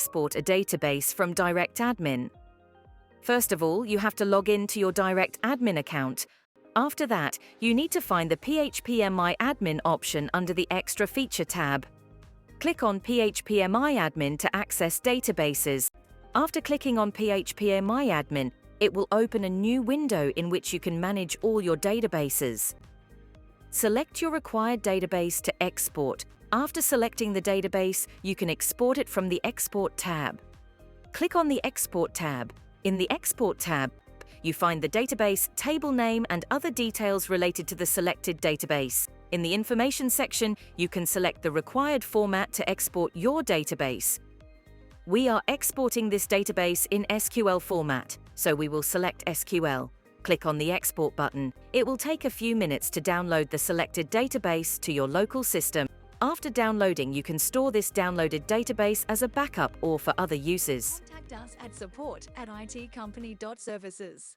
export a database from Direct Admin. First of all, you have to log in to your Direct Admin account. After that, you need to find the PHP-MI Admin option under the Extra Feature tab. Click on PHP-MI Admin to access databases. After clicking on PHP-MI Admin, it will open a new window in which you can manage all your databases. Select your required database to export. After selecting the database, you can export it from the Export tab. Click on the Export tab. In the Export tab, you find the database, table name, and other details related to the selected database. In the Information section, you can select the required format to export your database. We are exporting this database in SQL format, so we will select SQL. Click on the Export button. It will take a few minutes to download the selected database to your local system. After downloading, you can store this downloaded database as a backup or for other uses. Contact us at support@itcompany.services.